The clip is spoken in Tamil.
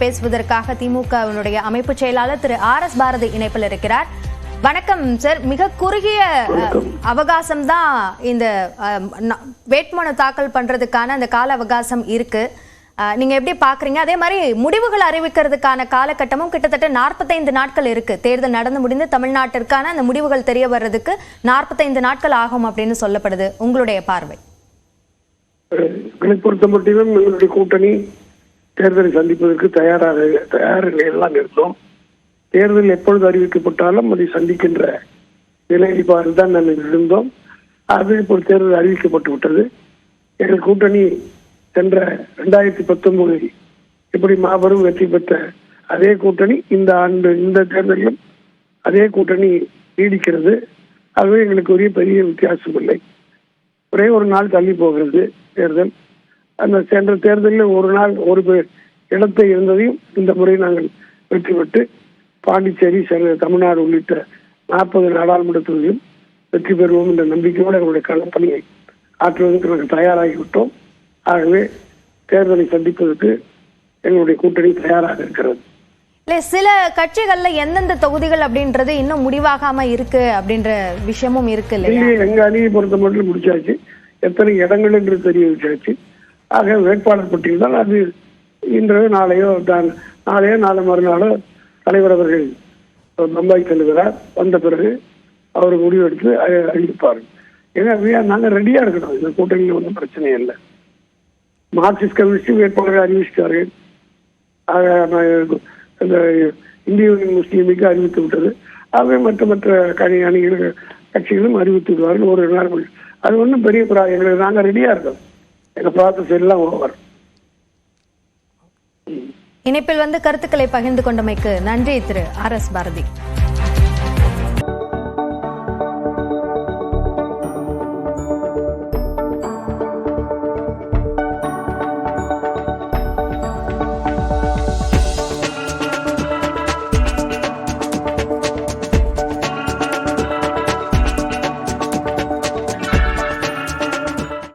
பேசுவதற்காக திமுகவினுடைய அமைப்பு செயலாளர் திரு ஆர்.எஸ். பாரதி இணைப்பில் இருக்கிறார். வணக்கம் சார். மிக குறுகிய அவகாசம் தான் இந்த வேட்புமனு தாக்கல் பண்றதுக்கான அந்த கால அவகாசம் இருக்கு. நீங்க எப்படி பாக்குறீங்க? அதே மாதிரி முடிவுகள் அறிவிக்கிறதுக்கான காலகட்டமும் கிட்டத்தட்ட 45 நாட்கள் இருக்கு. தேர்தல் நடந்து முடிந்து தமிழ்நாட்டிற்கான அந்த முடிவுகள் தெரிய வர்றதுக்கு 45 நாட்கள் ஆகும் அப்படின்னு சொல்லப்படுது. உங்களுடைய பார்வை? பொறுத்த மட்டும் எங்களுடைய கூட்டணி தேர்தலை சந்திப்பதற்கு தயாராக எல்லாம் இருந்தோம். தேர்தல் எப்பொழுது அறிவிக்கப்பட்டாலும் அதை சந்திக்கின்ற நிலைப்பாடு தான் நாங்கள் இருந்தோம். அது இப்போ தேர்தல் அறிவிக்கப்பட்டு விட்டது. எங்கள் கூட்டணி சென்ற 2019 இப்படி மாபெரும் வெற்றி பெற்ற அதே கூட்டணி இந்த ஆண்டு இந்த தேர்தலிலும் அதே கூட்டணி நீடிக்கிறது. ஆகவே எங்களுக்கு பெரிய வித்தியாசம் இல்லை. ஒரே ஒரு நாள் தள்ளி போகிறது தேர்தல். அந்த சென்ற தேர்தலில் ஒரு நாள் ஒரு இடத்தை இருந்ததையும் இந்த முறை நாங்கள் வெற்றி பெற்று பாண்டிச்சேரி தமிழ்நாடு உள்ளிட்ட 40 நாடாளுமன்ற தொகுதியும் வெற்றி பெறுவோம் என்ற நம்பிக்கையோடு எங்களுடைய களப்பணியை ஆற்றுவதற்கு நாங்கள் தயாராகிவிட்டோம். ஆகவே தேர்தலை சந்திப்பதற்கு எங்களுடைய கூட்டணி தயாராக இருக்கிறது. சில கட்சிகள்ல எந்தெந்த தொகுதிகள் அப்படின்றது இன்னும் முடிவாகாம இருக்கு அப்படின்ற விஷயமும் இருக்கு இல்லையா? எங்க அணியை பொறுத்த மட்டும் முடிச்சாச்சு. எத்தனை இடங்கள் என்று தெரிய வச்சாச்சு. ஆக வேட்பாளர் பட்டியல் தான் அது இன்று நாளையோ நாளை மறுநாளோ தலைவர் அவர்கள் பம்பாய் செல்கிறார். வந்த பிறகு அவர் முடிவெடுத்து அறிவிப்பார். ஏன்னா நாங்கள் ரெடியா இருக்கணும். இந்த கூட்டணியில் ஒன்றும் பிரச்சனை இல்லை. மார்க்சிஸ்ட் கம்யூனிஸ்ட் வேட்பாளரை அறிவிச்சிட்டார்கள். இந்த இந்திய யூனியன் முஸ்லீம் லீக் அறிவித்து விட்டது. ஆகவே மற்ற அணிகள் கட்சிகளும் அறிவித்து விடுவார்கள் ஒரு நாள். அது ஒன்றும் பெரிய எங்களுக்கு நாங்கள் ரெடியா இருக்கோம். எங்க ப்ராசஸ் எல்லாம் ஓவர். இணைப்பில் கருத்துக்களை பகிர்ந்து கொண்டமைக்கு நன்றி திரு ஆர்.எஸ். பாரதி.